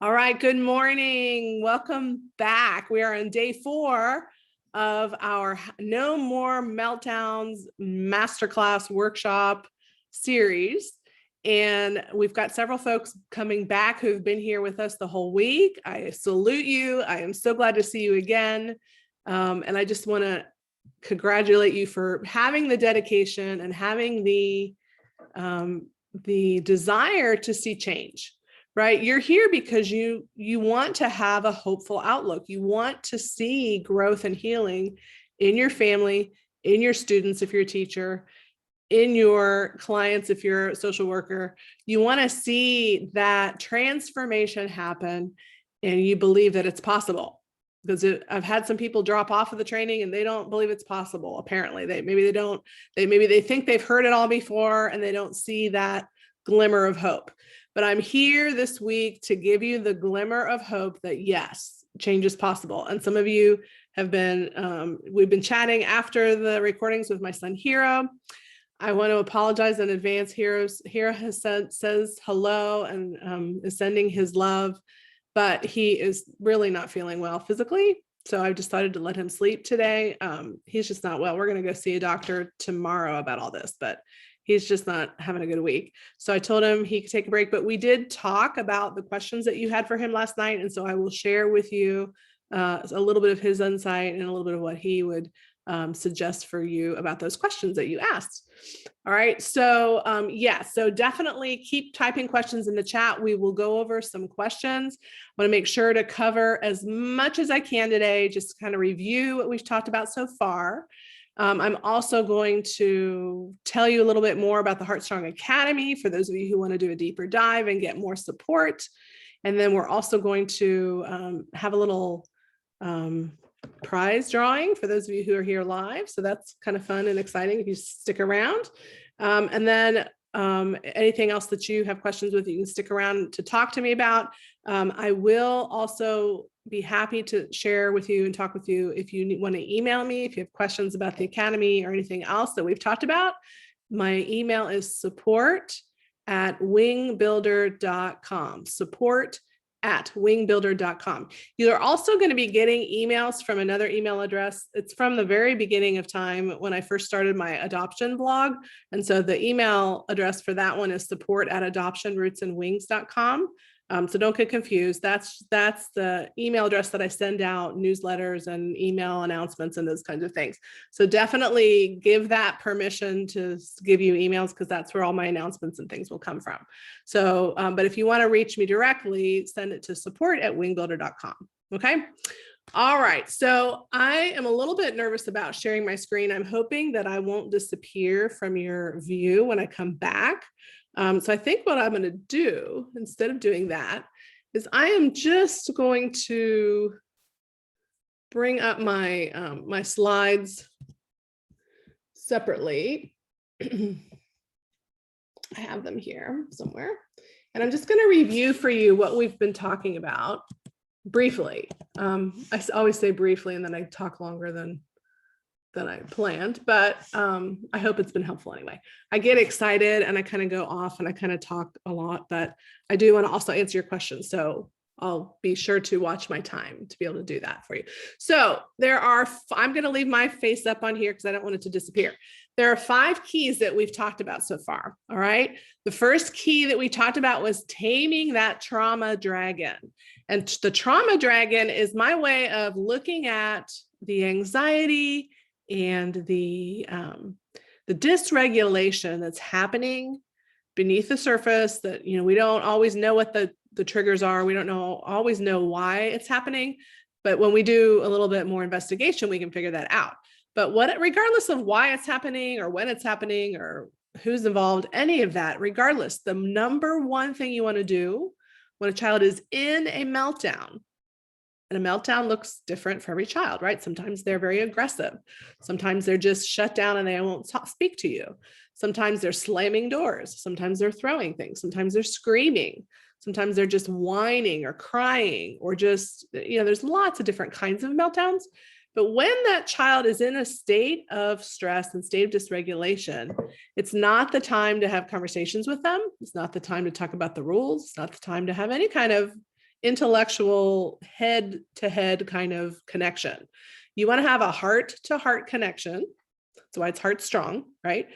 All right, good morning. Welcome back. We are on day 4 of our No More Meltdowns Masterclass Workshop series. And we've got several folks coming back who've been here with us the whole week. I salute you. I am so glad to see you again. And I just want to congratulate you for having the dedication and having the desire to see change. Right? You're here because you want to have a hopeful outlook. You want to see growth and healing in your family, in your students, if you're a teacher, in your clients, if you're a social worker. You want to see that transformation happen, and you believe that it's possible. Because I've had some people drop off of the training and they don't believe it's possible. Apparently, maybe they think they've heard it all before and they don't see that glimmer of hope. But I'm here this week to give you the glimmer of hope that yes, change is possible. And some of you have been, we've been chatting after the recordings with my son, Hero. I want to apologize in advance. Hero says hello and is sending his love, but he is really not feeling well physically. So I've decided to let him sleep today. He's just not well. We're going to go see a doctor tomorrow about all this, but he's just not having a good week. So I told him he could take a break, but we did talk about the questions that you had for him last night. And so I will share with you a little bit of his insight and a little bit of what he would suggest for you about those questions that you asked. All right. So so definitely keep typing questions in the chat. We will go over some questions. I want to make sure to cover as much as I can today, just to kind of review what we've talked about so far. I'm also going to tell you a little bit more about the HEARTSTRONG Academy for those of you who want to do a deeper dive and get more support. And then we're also going to have a little prize drawing for those of you who are here live. So that's kind of fun and exciting if you stick around. And then anything else that you have questions with, you can stick around to talk to me about. I will also be happy to share with you and talk with you if you want to email me, if you have questions about the Academy or anything else that we've talked about. My email is support@wingbuilder.com, support@wingbuilder.com. You're also going to be getting emails from another email address. It's from the very beginning of time when I first started my adoption blog. And so the email address for that one is support@adoptionrootsandwings.com. So don't get confused. That's the email address that I send out newsletters and email announcements and those kinds of things. So definitely give that permission to give you emails, because that's where all my announcements and things will come from. So, but if you want to reach me directly, send it to support@wingbuilder.com. Okay. All right. So I am a little bit nervous about sharing my screen. I'm hoping that I won't disappear from your view when I come back. So I think what I'm going to do instead of doing that is I am just going to bring up my my slides separately. I have them here somewhere, and I'm just going to review for you what we've been talking about briefly. I always say briefly, and then I talk longer than I planned, but I hope it's been helpful anyway. I get excited and I kind of go off and I kind of talk a lot, but I do want to also answer your questions. So I'll be sure to watch my time to be able to do that for you. So I'm going to leave my face up on here because I don't want it to disappear. There are 5 keys that we've talked about so far. All right. The first key that we talked about was taming that trauma dragon. And the trauma dragon is my way of looking at the anxiety and the dysregulation that's happening beneath the surface that, we don't always know what the triggers are. We don't always know why it's happening. But when we do a little bit more investigation, we can figure that out. But regardless of why it's happening or when it's happening or who's involved, any of that, regardless, the number one thing you want to do when a child is in a meltdown, and a meltdown looks different for every child, right? Sometimes they're very aggressive. Sometimes they're just shut down and they won't speak to you. Sometimes they're slamming doors. Sometimes they're throwing things. Sometimes they're screaming. Sometimes they're just whining or crying or just, there's lots of different kinds of meltdowns. But when that child is in a state of stress and state of dysregulation, it's not the time to have conversations with them. It's not the time to talk about the rules. It's not the time to have any kind of intellectual head to head kind of connection. You want to have a heart to heart connection. That's why it's HEARTSTRONG, right?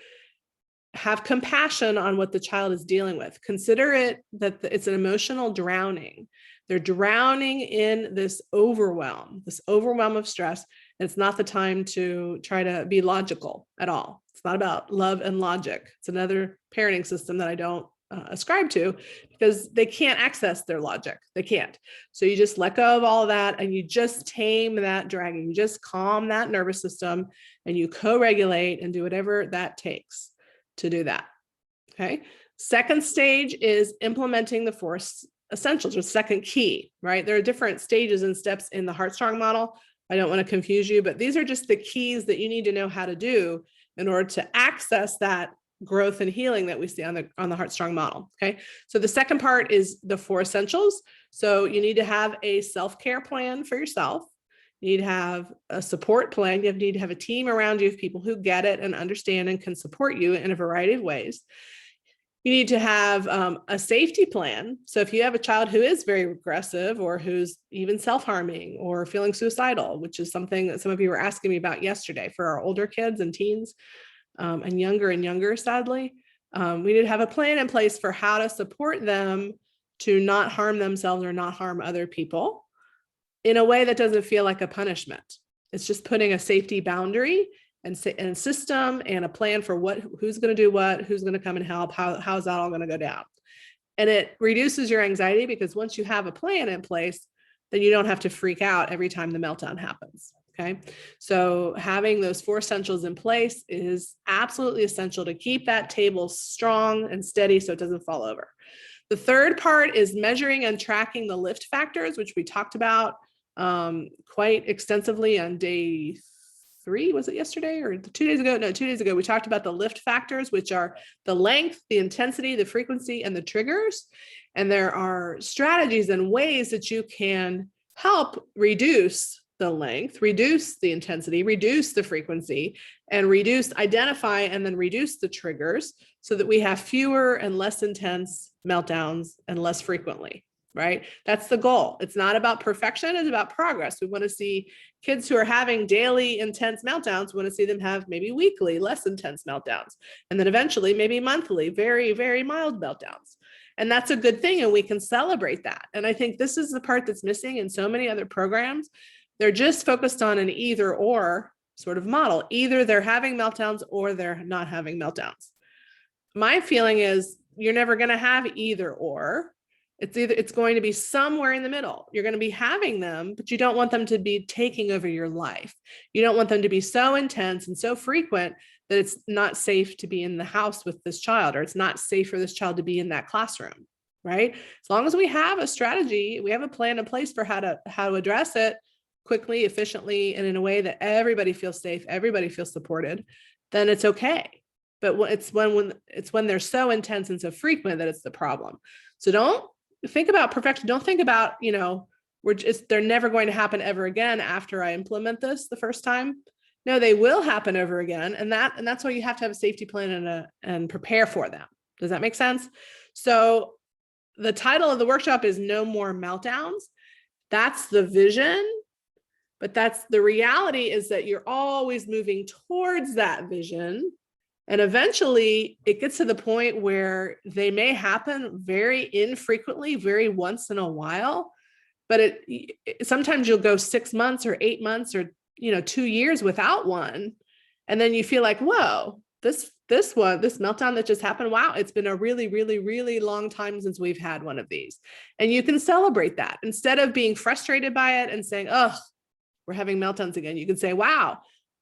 Have compassion on what the child is dealing with. Consider it that it's an emotional drowning. They're drowning in this overwhelm of stress. And it's not the time to try to be logical at all. It's not about love and logic. It's another parenting system that I don't ascribe to, because they can't access their logic. They can't. So you just let go of all of that and you just tame that dragging. You just calm that nervous system and you co-regulate and do whatever that takes to do that. Okay. Second stage is implementing the 4 essentials, or second key, right? There are different stages and steps in the HEARTSTRONG model. I don't want to confuse you, but these are just the keys that you need to know how to do in order to access that growth and healing that we see on the HEARTSTRONG model. Okay. So the second part is the 4 essentials. So you need to have a self-care plan for yourself. You need to have a support plan. You need to have a team around you of people who get it and understand and can support you in a variety of ways. You need to have a safety plan. So if you have a child who is very aggressive or who's even self-harming or feeling suicidal, which is something that some of you were asking me about yesterday for our older kids and teens and younger, sadly, we need to have a plan in place for how to support them to not harm themselves or not harm other people in a way that doesn't feel like a punishment. It's just putting a safety boundary and system and a plan for who's going to do what, who's going to come and help, how's that all going to go down. And it reduces your anxiety, because once you have a plan in place, then you don't have to freak out every time the meltdown happens. Okay. So having those 4 essentials in place is absolutely essential to keep that table strong and steady so it doesn't fall over. The third part is measuring and tracking the lift factors, which we talked about quite extensively on day 3. Was it yesterday or 2 days ago? No, 2 days ago, we talked about the lift factors, which are the length, the intensity, the frequency, and the triggers. And there are strategies and ways that you can help reduce the length, reduce the intensity, reduce the frequency, and identify and then reduce the triggers so that we have fewer and less intense meltdowns and less frequently, right? That's the goal. It's not about perfection, it's about progress. We want to see kids who are having daily intense meltdowns, we want to see them have maybe weekly, less intense meltdowns, and then eventually maybe monthly, very, very mild meltdowns. And that's a good thing, and we can celebrate that. And I think this is the part that's missing in so many other programs. They're just focused on an either or sort of model. Either they're having meltdowns or they're not having meltdowns. My feeling is you're never going to have either or. It's going to be somewhere in the middle. You're going to be having them, but you don't want them to be taking over your life. You don't want them to be so intense and so frequent that it's not safe to be in the house with this child, or it's not safe for this child to be in that classroom, right? As long as we have a strategy, we have a plan in place for how to address it quickly, efficiently, and in a way that everybody feels safe, everybody feels supported, then it's okay. But it's when they're so intense and so frequent that it's the problem. So don't think about perfection. Don't think about, they're never going to happen ever again after I implement this the first time. No, they will happen over again. And that's why you have to have a safety plan and prepare for them. Does that make sense? So the title of the workshop is No More Meltdowns. That's the vision. But that's the reality, is that you're always moving towards that vision. And eventually it gets to the point where they may happen very infrequently, very once in a while, but sometimes you'll go 6 months or 8 months or 2 years without one. And then you feel like, whoa, this meltdown that just happened, wow, it's been a really, really, really long time since we've had one of these. And you can celebrate that instead of being frustrated by it and saying, oh, we're having meltdowns again. You can say, wow,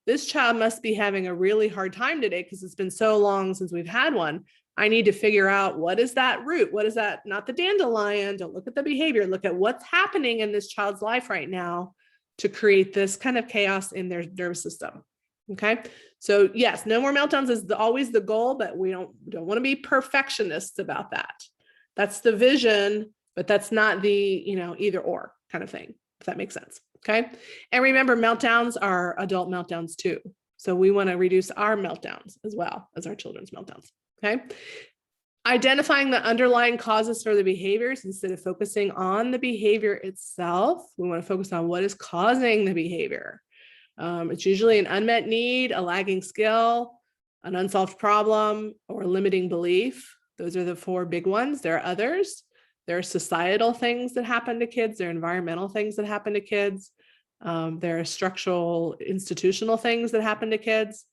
this child must be having a really hard time today because it's been so long since we've had one. I need to figure out, what is that root? What is that? Not the dandelion. Don't look at the behavior. Look at what's happening in this child's life right now to create this kind of chaos in their nervous system. Okay. So yes, no more meltdowns is always the goal, but we don't want to be perfectionists about that. That's the vision, but that's not the, either or kind of thing, if that makes sense. Okay. And remember, meltdowns are adult meltdowns too. So we want to reduce our meltdowns as well as our children's meltdowns. Okay. Identifying the underlying causes for the behaviors instead of focusing on the behavior itself. We want to focus on what is causing the behavior. It's usually an unmet need, a lagging skill, an unsolved problem, or a limiting belief. Those are the 4 big ones. There are others. There are societal things that happen to kids. There are environmental things that happen to kids. There are structural, institutional things that happen to kids.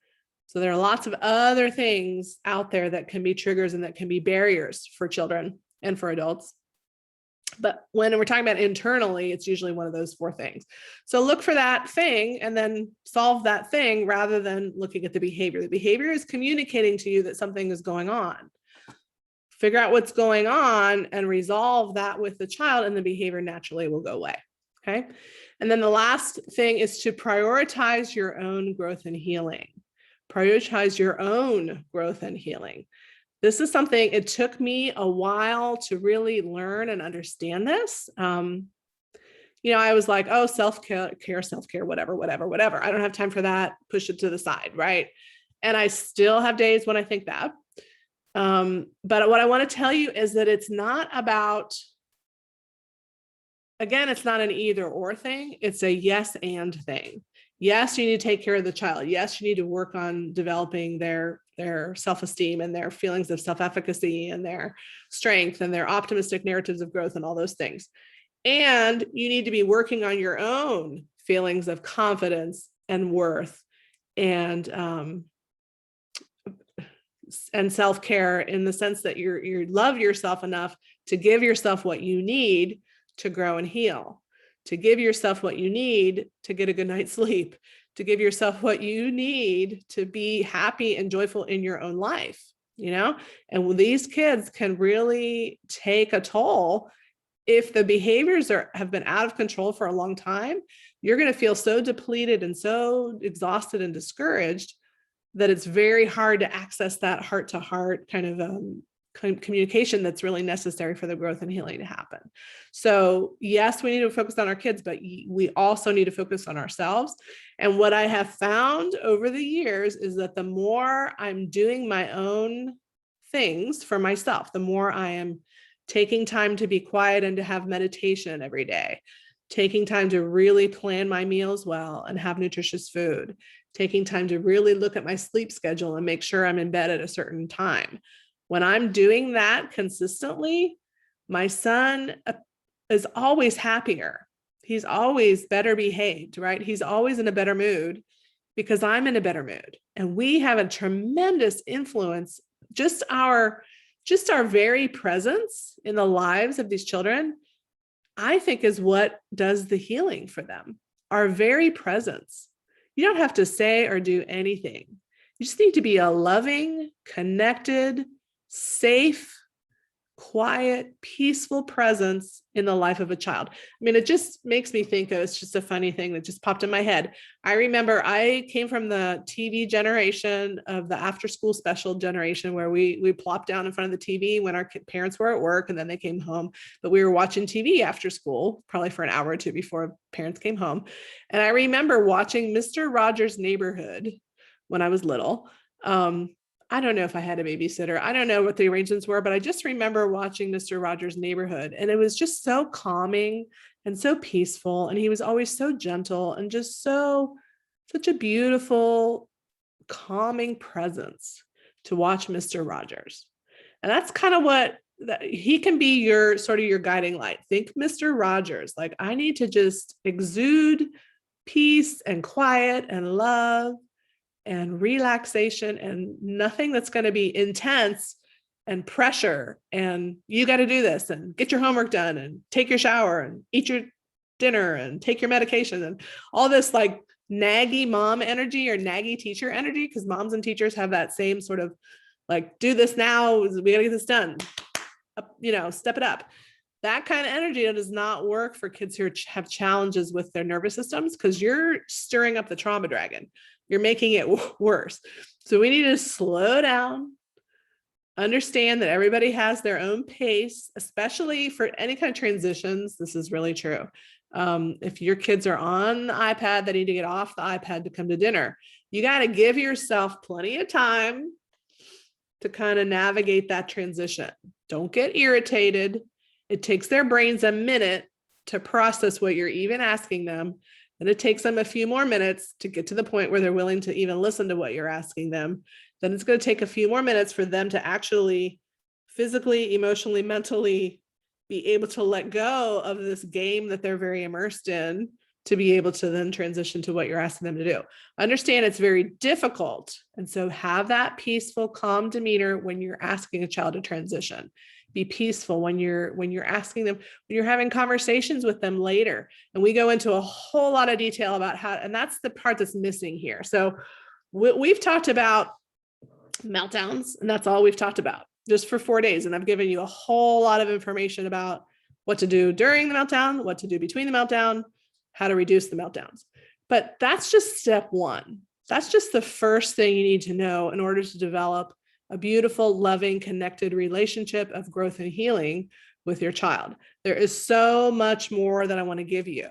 So there are lots of other things out there that can be triggers and that can be barriers for children and for adults. But when we're talking about internally, it's usually one of those 4 things. So look for that thing and then solve that thing rather than looking at the behavior. The behavior is communicating to you that something is going on. Figure out what's going on and resolve that with the child, and the behavior naturally will go away. Okay. And then the last thing is to prioritize your own growth and healing. Prioritize your own growth and healing. This is something, it took me a while to really learn and understand this. I was like, oh, self-care, whatever. I don't have time for that. Push it to the side, right? And I still have days when I think that. But what I want to tell you is that it's not about, again, it's not an either or thing. It's a yes and thing. Yes, you need to take care of the child. Yes, you need to work on developing their self-esteem and their feelings of self-efficacy and their strength and their optimistic narratives of growth and all those things. And you need to be working on your own feelings of confidence and worth and self-care, in the sense that you love yourself enough to give yourself what you need to grow and heal, to give yourself what you need to get a good night's sleep, to give yourself what you need to be happy and joyful in your own life, and these kids can really take a toll. If the behaviors have been out of control for a long time, you're going to feel so depleted and so exhausted and discouraged that it's very hard to access that heart-to-heart kind of communication that's really necessary for the growth and healing to happen. So yes, we need to focus on our kids, but we also need to focus on ourselves. And what I have found over the years is that the more I'm doing my own things for myself, the more I am taking time to be quiet and to have meditation every day, taking time to really plan my meals well and have nutritious food, taking time to really look at my sleep schedule and make sure I'm in bed at a certain time. When I'm doing that consistently, my son is always happier. He's always better behaved, right? He's always in a better mood because I'm in a better mood. And we have a tremendous influence. Just our very presence in the lives of these children, I think, is what does the healing for them. Our very presence. You don't have to say or do anything. You just need to be a loving, connected, safe, quiet, peaceful presence in the life of a child. I mean, it just makes me think of, it's just a funny thing that just popped in my head. I remember I came from the TV generation of the after school special generation, where we plopped down in front of the TV when our parents were at work and then they came home, but we were watching TV after school, probably for an hour or two before parents came home. And I remember watching Mr. Rogers' Neighborhood when I was little. I don't know if I had a babysitter. I don't know what the arrangements were, but I just remember watching Mr. Rogers' Neighborhood, and it was just so calming and so peaceful. And he was always so gentle and just such a beautiful, calming presence to watch Mr. Rogers. And that's kind of what he can be, your sort of your guiding light. Think Mr. Rogers, like, I need to just exude peace and quiet and love and relaxation and nothing that's going to be intense and pressure. And you got to do this and get your homework done and take your shower and eat your dinner and take your medication and all this like naggy mom energy or naggy teacher energy, because moms and teachers have that same sort of like, do this now, we got to get this done, step it up. That kind of energy does not work for kids who have challenges with their nervous systems, because you're stirring up the trauma dragon. You're making it worse. So we need to slow down, understand that everybody has their own pace, especially for any kind of transitions. This is really true. If your kids are on the iPad, they need to get off the iPad to come to dinner. You got to give yourself plenty of time to kind of navigate that transition. Don't get irritated. It takes their brains a minute to process what you're even asking them. And it takes them a few more minutes to get to the point where they're willing to even listen to what you're asking them. Then it's going to take a few more minutes for them to actually physically, emotionally, mentally be able to let go of this game that they're very immersed in, to be able to then transition to what you're asking them to do. Understand it's very difficult. And so have that peaceful, calm demeanor when you're asking a child to transition. Be peaceful when you're asking them, when you're having conversations with them later. And we go into a whole lot of detail about how, and that's the part that's missing here. So we've talked about meltdowns, and that's all we've talked about just for 4 days. And I've given you a whole lot of information about what to do during the meltdown, what to do between the meltdown, how to reduce the meltdowns. But that's just step one. That's just the first thing you need to know in order to develop a beautiful, loving, connected relationship of growth and healing with your child. There is so much more that I want to give you.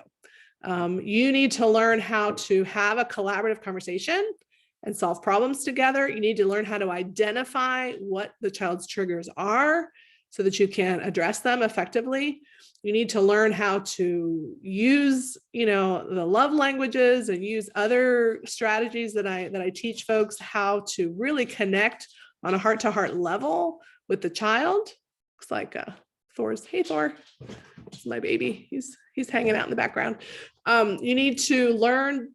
You need to learn how to have a collaborative conversation and solve problems together. You need to learn how to identify what the child's triggers are so that you can address them effectively. You need to learn how to use, the love languages and use other strategies that I teach folks how to really connect on a heart-to-heart level with the child. Looks like Thor's, hey Thor, this is my baby. He's hanging out in the background. You need to learn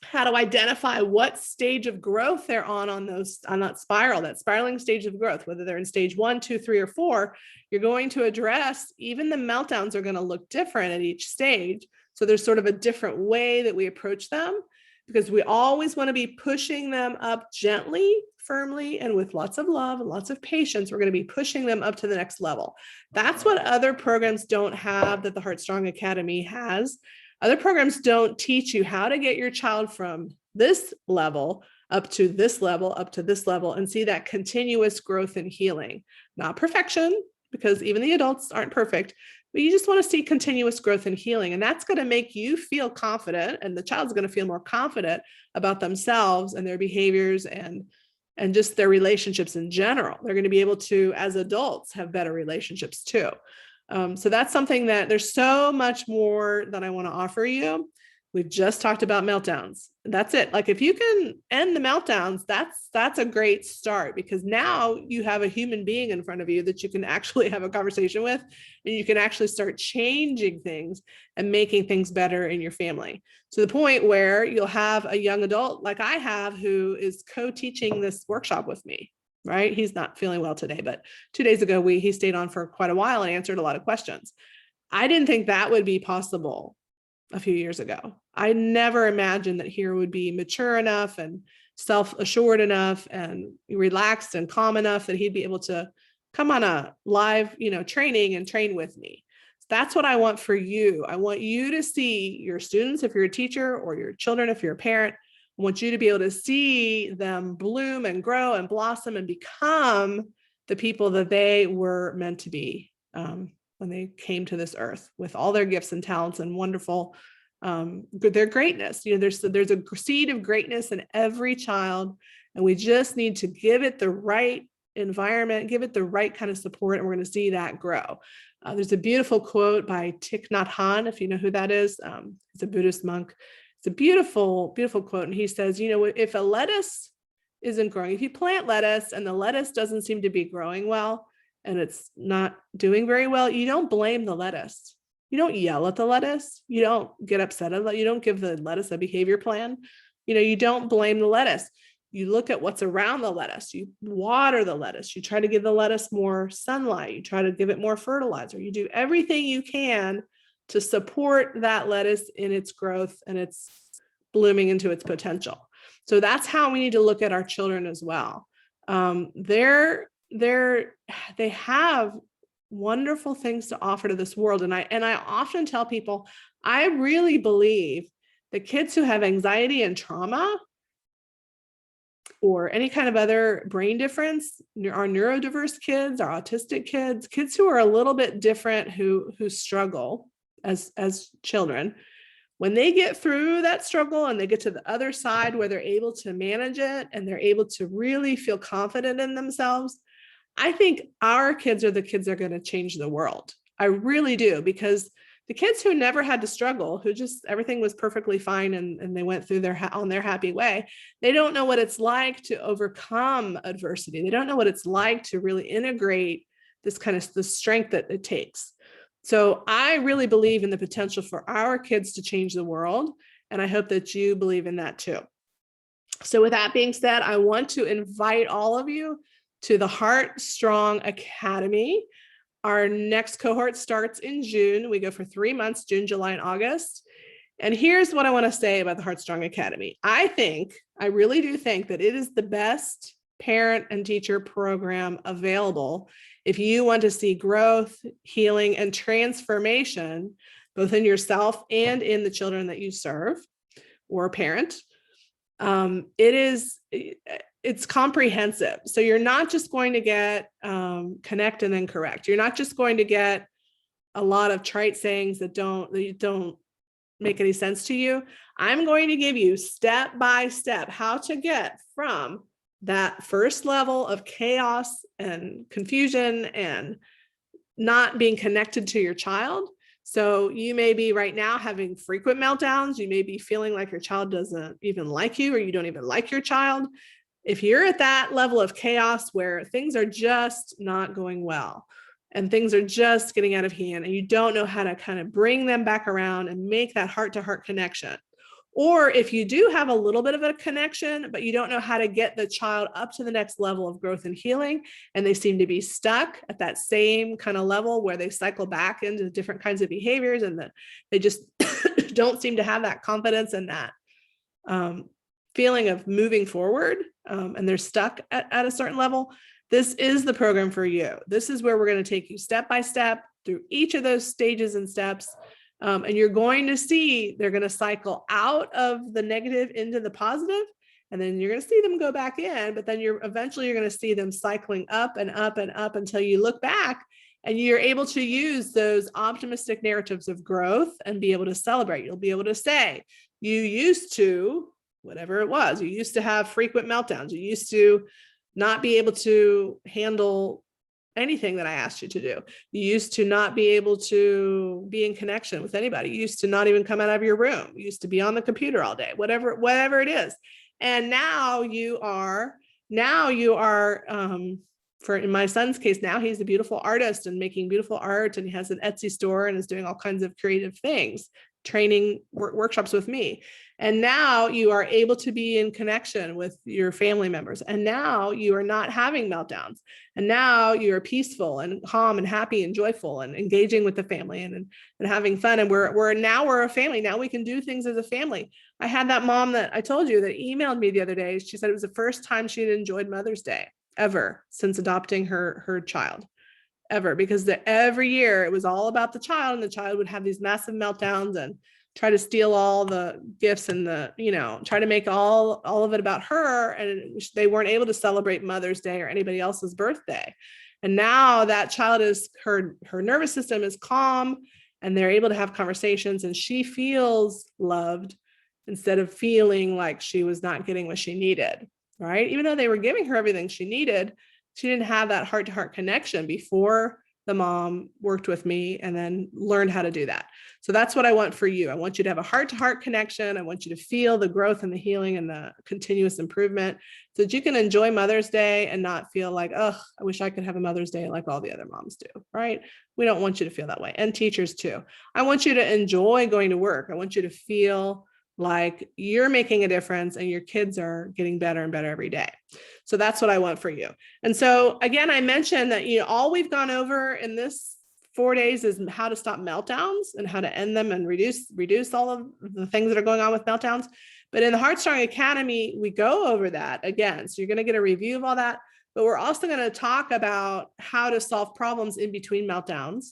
how to identify what stage of growth they're on that spiraling stage of growth, whether they're in stage 1, 2, 3, or 4. You're going to address, even the meltdowns are going to look different at each stage. So there's sort of a different way that we approach them, because we always want to be pushing them up gently, firmly, and with lots of love and lots of patience. We're going to be pushing them up to the next level. That's what other programs don't have that the HEARTSTRONG Academy has. Other programs don't teach you how to get your child from this level up to this level, up to this level, and see that continuous growth and healing. Not perfection, because even the adults aren't perfect, but you just want to see continuous growth and healing. And that's going to make you feel confident, and the child's going to feel more confident about themselves and their behaviors and just their relationships in general. They're going to be able to, as adults, have better relationships too. So that's something that there's so much more that I want to offer you. We've just talked about meltdowns. That's it. Like if you can end the meltdowns, that's a great start, because now you have a human being in front of you that you can actually have a conversation with, and you can actually start changing things and making things better in your family, to the point where you'll have a young adult like I have who is co-teaching this workshop with me. Right? He's not feeling well today, but 2 days ago, he stayed on for quite a while and answered a lot of questions. I didn't think that would be possible a few years ago. I never imagined that he would be mature enough and self-assured enough and relaxed and calm enough that he'd be able to come on a live, training and train with me. That's what I want for you. I want you to see your students, if you're a teacher, or your children, if you're a parent. I want you to be able to see them bloom and grow and blossom and become the people that they were meant to be when they came to this earth, with all their gifts and talents and wonderful, their greatness. There's a seed of greatness in every child, and we just need to give it the right environment, give it the right kind of support, and we're going to see that grow. There's a beautiful quote by Thich Nhat Hanh, if you know who that is. He's a Buddhist monk. It's a beautiful, beautiful quote. And he says, if a lettuce isn't growing, if you plant lettuce and the lettuce doesn't seem to be growing well, and it's not doing very well, you don't blame the lettuce. You don't yell at the lettuce. You don't get upset at it. You don't give the lettuce a behavior plan. You don't blame the lettuce. You look at what's around the lettuce. You water the lettuce. You try to give the lettuce more sunlight. You try to give it more fertilizer. You do everything you can to support that lettuce in its growth and its blooming into its potential. So that's how we need to look at our children as well. They have wonderful things to offer to this world. And I often tell people, I really believe that kids who have anxiety and trauma, or any kind of other brain difference, our neurodiverse kids, our autistic kids who are a little bit different, who struggle as children, when they get through that struggle and they get to the other side where they're able to manage it and they're able to really feel confident in themselves, I think our kids are the kids that are going to change the world. I really do, because the kids who never had to struggle, who just everything was perfectly fine and they went through on their happy way, they don't know what it's like to overcome adversity. They don't know what it's like to really integrate this kind of the strength that it takes. So I really believe in the potential for our kids to change the world. And I hope that you believe in that too. So with that being said, I want to invite all of you to the HEARTSTRONG Academy. Our next cohort starts in June. We go for 3 months, June, July, and August. And here's what I want to say about the HEARTSTRONG Academy. I really do think that it is the best parent and teacher program available if you want to see growth, healing, and transformation, both in yourself and in the children that you serve or parent. It's comprehensive. So you're not just going to get connect and then correct. You're not just going to get a lot of trite sayings that don't make any sense to you. I'm going to give you step by step how to get from that first level of chaos and confusion and not being connected to your child. So you may be right now having frequent meltdowns. You may be feeling like your child doesn't even like you, or you don't even like your child. If you're at that level of chaos where things are just not going well and things are just getting out of hand and you don't know how to kind of bring them back around and make that heart-to-heart connection, or if you do have a little bit of a connection, but you don't know how to get the child up to the next level of growth and healing, and they seem to be stuck at that same kind of level where they cycle back into different kinds of behaviors and that they just don't seem to have that confidence and that feeling of moving forward, and they're stuck at a certain level, this is the program for you. This is where we're going to take you step by step through each of those stages and steps. And you're going to see they're going to cycle out of the negative into the positive, and then you're going to see them go back in, but then eventually you're going to see them cycling up and up and up until you look back and you're able to use those optimistic narratives of growth and be able to celebrate. You'll be able to say, you used to, whatever it was, you used to have frequent meltdowns. You used to not be able to handle anything that I asked you to do. You used to not be able to be in connection with anybody. You used to not even come out of your room. You used to be on the computer all day, whatever it is. And now you are, for in my son's case, now he's a beautiful artist and making beautiful art, and he has an Etsy store and is doing all kinds of creative things, training workshops with me. And now you are able to be in connection with your family members. And now you are not having meltdowns. And now you are peaceful and calm and happy and joyful and engaging with the family and having fun. And we're a family. Now we can do things as a family. I had that mom that I told you that emailed me the other day. She said it was the first time she had enjoyed Mother's Day ever since adopting her child. Ever, because every year it was all about the child, and the child would have these massive meltdowns and try to steal all the gifts and try to make all of it about her, and they weren't able to celebrate Mother's Day or anybody else's birthday. And now that child is her nervous system is calm, and they're able to have conversations, and she feels loved instead of feeling like she was not getting what she needed, right? Even though they were giving her everything she needed, she didn't have that heart-to-heart connection before the mom worked with me and then learned how to do that. So that's what I want for you. I want you to have a heart-to-heart connection. I want you to feel the growth and the healing and the continuous improvement so that you can enjoy Mother's Day and not feel like, oh, I wish I could have a Mother's Day like all the other moms do, right? We don't want you to feel that way. And teachers too. I want you to enjoy going to work. I want you to feel like you're making a difference and your kids are getting better and better every day. So that's what I want for you. And so again, I mentioned that, all we've gone over in this 4 days is how to stop meltdowns and how to end them and reduce all of the things that are going on with meltdowns. But in the HEARTSTRONG Academy, we go over that again. So you're going to get a review of all that, but we're also going to talk about how to solve problems in between meltdowns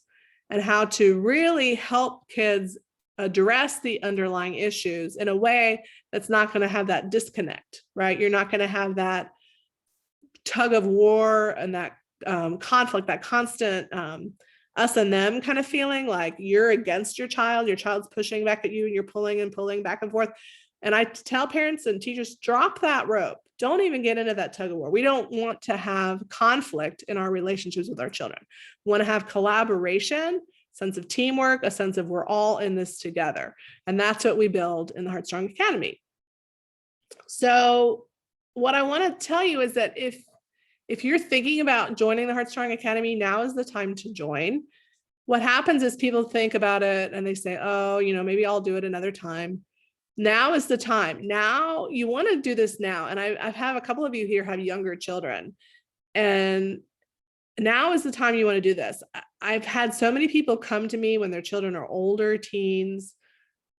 and how to really help kids address the underlying issues in a way that's not going to have that disconnect, right? You're not going to have that tug of war and that conflict, that constant us and them kind of feeling like you're against your child's pushing back at you and you're pulling and pulling back and forth. And I tell parents and teachers, drop that rope. Don't even get into that tug of war. We don't want to have conflict in our relationships with our children. We want to have collaboration, sense of teamwork, a sense of we're all in this together. And that's what we build in the HEARTSTRONG Academy. So what I want to tell you is that if you're thinking about joining the HEARTSTRONG Academy, now is the time to join. What happens is people think about it and they say, oh, maybe I'll do it another time. Now is the time. Now you want to do this now. And I have a couple of you here have younger children, and now is the time you want to do this. I've had so many people come to me when their children are older, teens,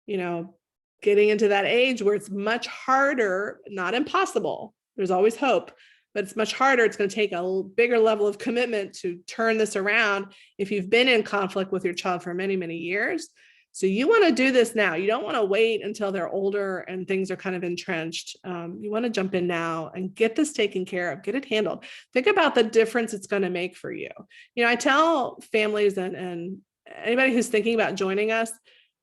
getting into that age where it's much harder, not impossible. There's always hope, but it's much harder. It's going to take a bigger level of commitment to turn this around if you've been in conflict with your child for many, many years. So you want to do this now. You don't want to wait until they're older and things are kind of entrenched. You want to jump in now and get this taken care of, get it handled. Think about the difference it's going to make for you. I tell families and anybody who's thinking about joining us,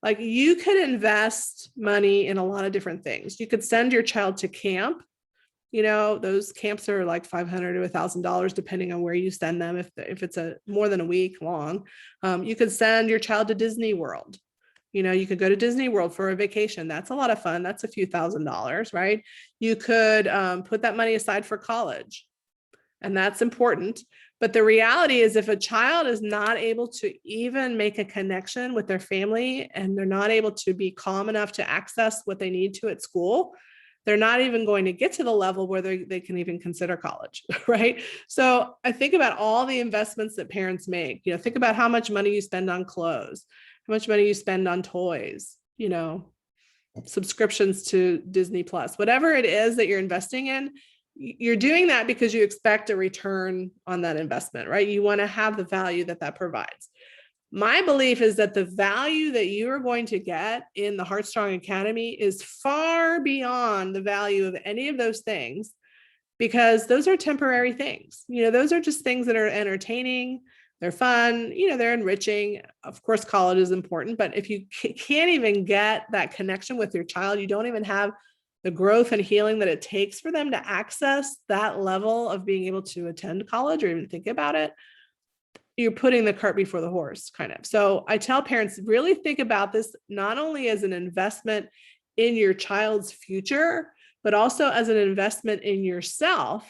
like, you could invest money in a lot of different things. You could send your child to camp. Those camps are like $500 to $1,000, depending on where you send them. If it's more than a week long, you could send your child to Disney World. You could go to Disney World for a vacation. That's a lot of fun. That's a few $1,000s, right? You could put that money aside for college, and that's important. But the reality is, if a child is not able to even make a connection with their family and they're not able to be calm enough to access what they need to at school, they're not even going to get to the level where they can even consider college, right? So I think about all the investments that parents make. Think about how much money you spend on clothes, how much money you spend on toys, subscriptions to Disney Plus, whatever it is that you're investing in. You're doing that because you expect a return on that investment, right? You want to have the value that provides. My belief is that the value that you are going to get in the HEARTSTRONG Academy is far beyond the value of any of those things, because those are temporary things. Those are just things that are entertaining. They're fun, they're enriching. Of course, college is important, but if you can't even get that connection with your child, you don't even have the growth and healing that it takes for them to access that level of being able to attend college or even think about it, you're putting the cart before the horse, kind of. So I tell parents, really think about this not only as an investment in your child's future, but also as an investment in yourself.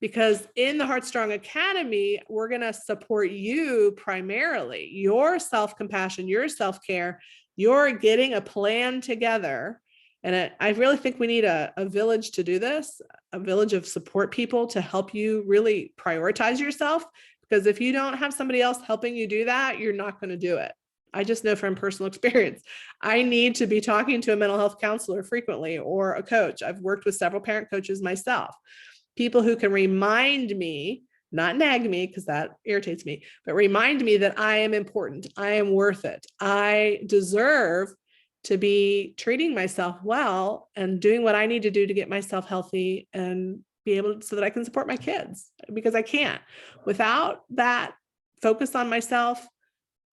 Because in the HEARTSTRONG Academy, we're going to support you primarily, your self-compassion, your self-care. You're getting a plan together. And I really think we need a village to do this, a village of support people to help you really prioritize yourself. Because if you don't have somebody else helping you do that, you're not going to do it. I just know from personal experience, I need to be talking to a mental health counselor frequently, or a coach. I've worked with several parent coaches myself. People who can remind me, not nag me, because that irritates me, but remind me that I am important. I am worth it. I deserve to be treating myself well and doing what I need to do to get myself healthy and be able to, so that I can support my kids, because I can't. Without that focus on myself,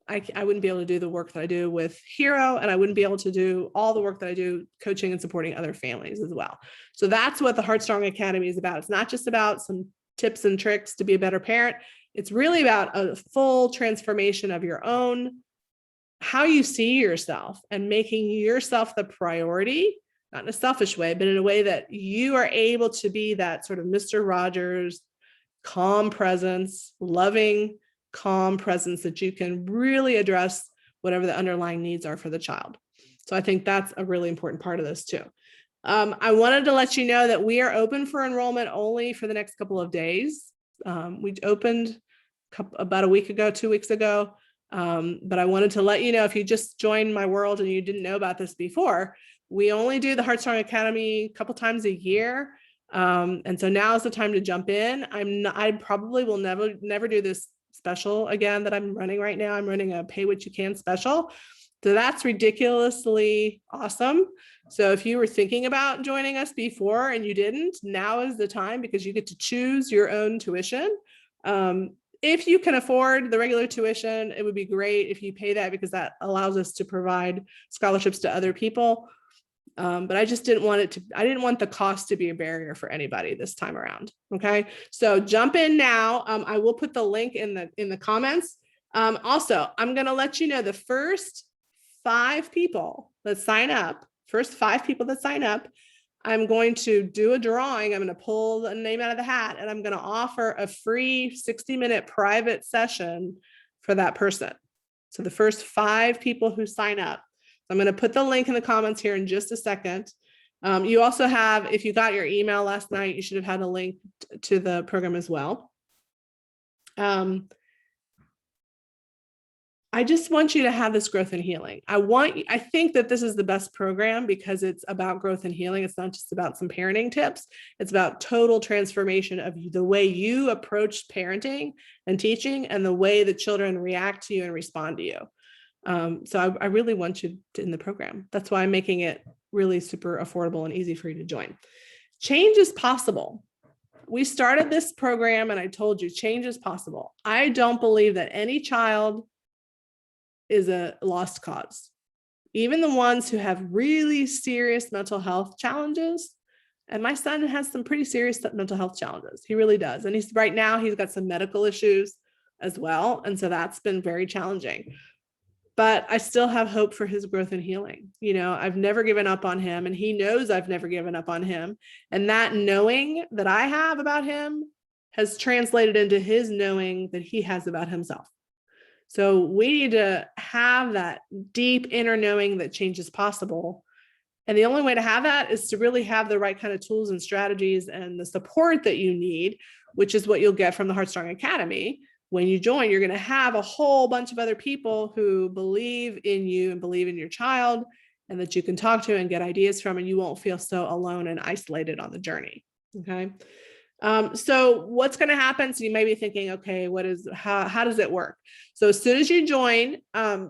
I wouldn't be able to do the work that I do with Hero, and I wouldn't be able to do all the work that I do coaching and supporting other families as well. So that's what the HEARTSTRONG Academy is about. It's not just about some tips and tricks to be a better parent. It's really about a full transformation of your own, how you see yourself, and making yourself the priority, not in a selfish way, but in a way that you are able to be that sort of Mr. Rogers, calm presence, loving, calm presence that you can really address whatever the underlying needs are for the child. So I think that's a really important part of this too. I wanted to let you know that we are open for enrollment only for the next couple of days. We opened about a week ago, 2 weeks ago. But I wanted to let you know, if you just joined my world and you didn't know about this before, we only do the HEARTSTRONG Academy a couple times a year. And so now is the time to jump in. I probably will never do this special again that I'm running right now. I'm running a pay what you can special. So that's ridiculously awesome. So if you were thinking about joining us before and you didn't, now is the time, because you get to choose your own tuition. if you can afford the regular tuition, it would be great if you pay that, because that allows us to provide scholarships to other people. But I just didn't want I didn't want the cost to be a barrier for anybody this time around. Okay. So jump in now. I will put the link in the comments. Also, I'm going to let you know the first 5 people that sign up, I'm going to do a drawing. I'm going to pull the name out of the hat, and I'm going to offer a free 60-minute private session for that person. So the first 5 people who sign up. I'm going to put the link in the comments here in just a second. You also have, if you got your email last night, you should have had a link to the program as well. I just want you to have this growth and healing. I think that this is the best program because it's about growth and healing. It's not just about some parenting tips. It's about total transformation of the way you approach parenting and teaching, and the way the children react to you and respond to you. So I really want you in the program. That's why I'm making it really super affordable and easy for you to join. Change is possible. We started this program and I told you change is possible. I don't believe that any child is a lost cause. Even the ones who have really serious mental health challenges, and my son has some pretty serious mental health challenges. He really does. And right now he's got some medical issues as well. And so that's been very challenging. But I still have hope for his growth and healing. You know, I've never given up on him, and he knows I've never given up on him. And that knowing that I have about him has translated into his knowing that he has about himself. So we need to have that deep inner knowing that change is possible. And the only way to have that is to really have the right kind of tools and strategies and the support that you need, which is what you'll get from the HEARTSTRONG Academy. When you join, you're going to have a whole bunch of other people who believe in you and believe in your child, and that you can talk to and get ideas from, and you won't feel so alone and isolated on the journey. Okay. So what's going to happen? So you may be thinking, okay, how does it work? So as soon as you join,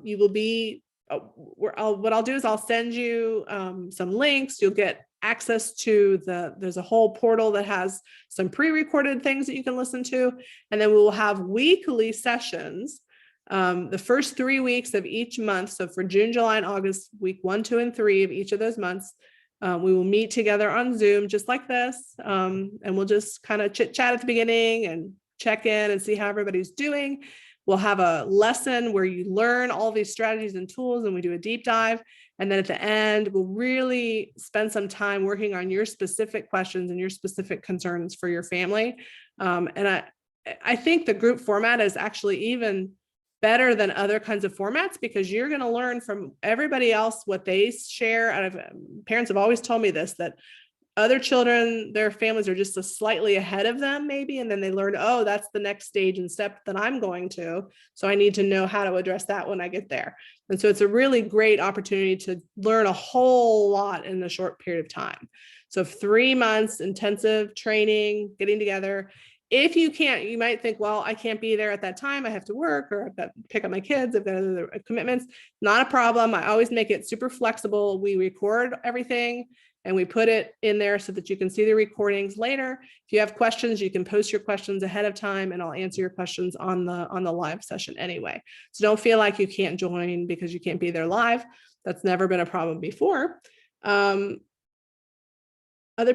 you will be, what I'll do is I'll send you some links. You'll get access to there's a whole portal that has some pre-recorded things that you can listen to. And then we will have weekly sessions, the first 3 weeks of each month. So for June, July, and August, week 1, 2, and 3 of each of those months, we will meet together on Zoom just like this. And we'll just kind of chit chat at the beginning and check in and see how everybody's doing. We'll have a lesson where you learn all these strategies and tools, and we do a deep dive. And then at the end, we'll really spend some time working on your specific questions and your specific concerns for your family. And I think the group format is actually even better than other kinds of formats, because you're going to learn from everybody else what they share. Parents have always told me this, that other children, their families are just slightly ahead of them maybe, and then they learn, oh, that's the next stage and step that I'm going to, so I need to know how to address that when I get there. And so it's a really great opportunity to learn a whole lot in a short period of time. So 3 months intensive training, getting together. If you can't, you might think, well, I can't be there at that time. I have to work, or I've got to pick up my kids. I've got other commitments. Not a problem. I always make it super flexible. We record everything and we put it in there so that you can see the recordings later. If you have questions, you can post your questions ahead of time, and I'll answer your questions on the live session anyway. So don't feel like you can't join because you can't be there live. That's never been a problem before. Other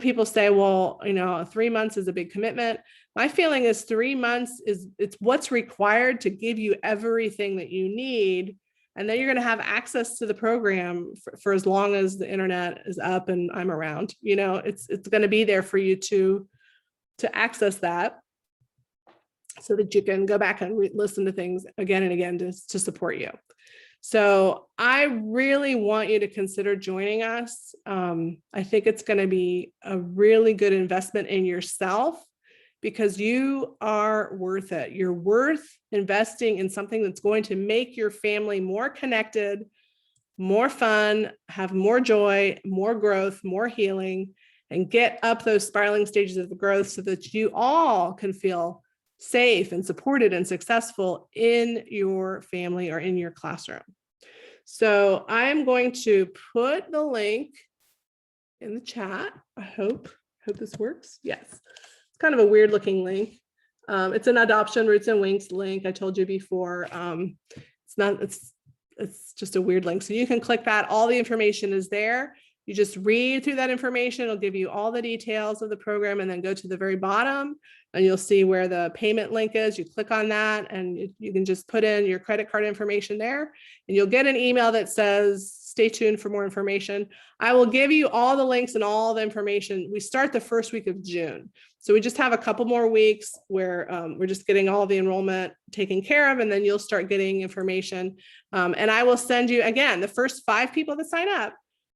people say, well, 3 months is a big commitment. My feeling is 3 months it's what's required to give you everything that you need. And then you're going to have access to the program for as long as the internet is up and I'm around. It's going to be there for you to access that, so that you can go back and listen to things again and again to support you. So I really want you to consider joining us. I think it's going to be a really good investment in yourself, because you are worth it. You're worth investing in something that's going to make your family more connected, more fun, have more joy, more growth, more healing, and get up those spiraling stages of growth so that you all can feel safe and supported and successful in your family or in your classroom. So I'm going to put the link in the chat. I hope this works. Yes. Kind of a weird looking link. It's an adoption roots and wings link. I told you before. It's just a weird link. So you can click that. All the information is there. You just read through that information. It'll give you all the details of the program, and then go to the very bottom and you'll see where the payment link is. You click on that and you can just put in your credit card information there, and you'll get an email that says, stay tuned for more information. I will give you all the links and all the information. We start the first week of June. So we just have a couple more weeks where we're just getting all the enrollment taken care of, and then you'll start getting information. And I will send you, again, the first 5 people that sign up,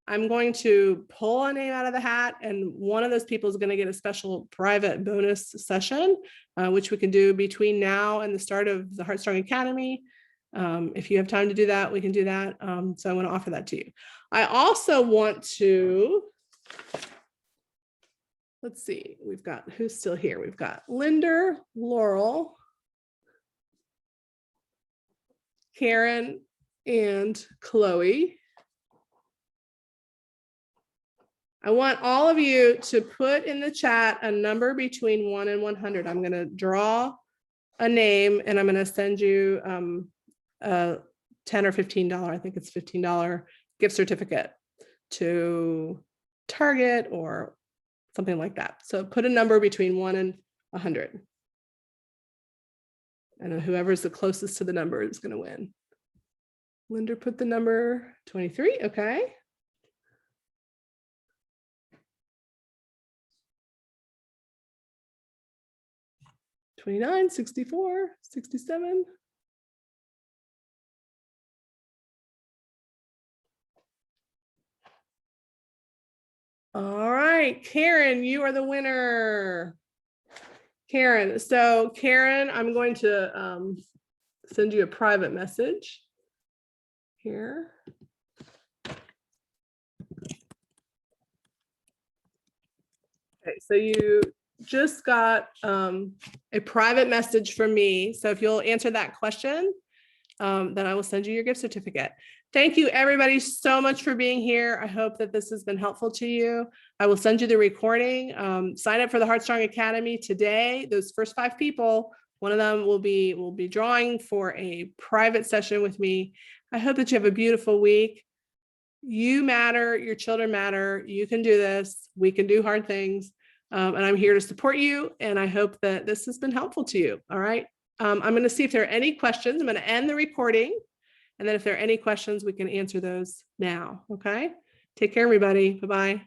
I'm going to pull a name out of the hat, and one of those people is going to get a special private bonus session, which we can do between now and the start of the HEARTSTRONG Academy. If you have time to do that, we can do that. So I want to offer that to you. I also want to, let's see, we've got, who's still here? We've got Linda, Laurel, Karen, and Chloe. I want all of you to put in the chat a number between 1 and 100. I'm going to draw a name and I'm going to send you a $10 or $15, I think it's $15 gift certificate to Target or something like that. So put a number between 1 and 100. And whoever's the closest to the number is going to win. Linda put the number 23. Okay. 29, 64, 67. All right, Karen, you are the winner. Karen, so Karen, I'm going to send you a private message here. Okay, so you just got a private message from me. So if you'll answer that question, then I will send you your gift certificate. Thank you everybody so much for being here. I hope that this has been helpful to you. I will send you the recording. Sign up for the HEARTSTRONG Academy today. Those first 5 people, one of them will be drawing for a private session with me. I hope that you have a beautiful week. You matter, your children matter. You can do this. We can do hard things. And I'm here to support you. And I hope that this has been helpful to you. All right. I'm going to see if there are any questions. I'm going to end the recording. And then if there are any questions, we can answer those now. Okay. Take care, everybody. Bye-bye.